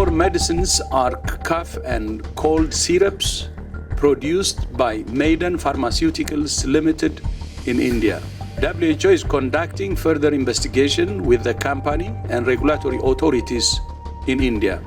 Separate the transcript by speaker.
Speaker 1: four medicines are cough and cold syrups produced by Maiden Pharmaceuticals Limited in India. WHO is conducting further investigation with the company and regulatory authorities in India.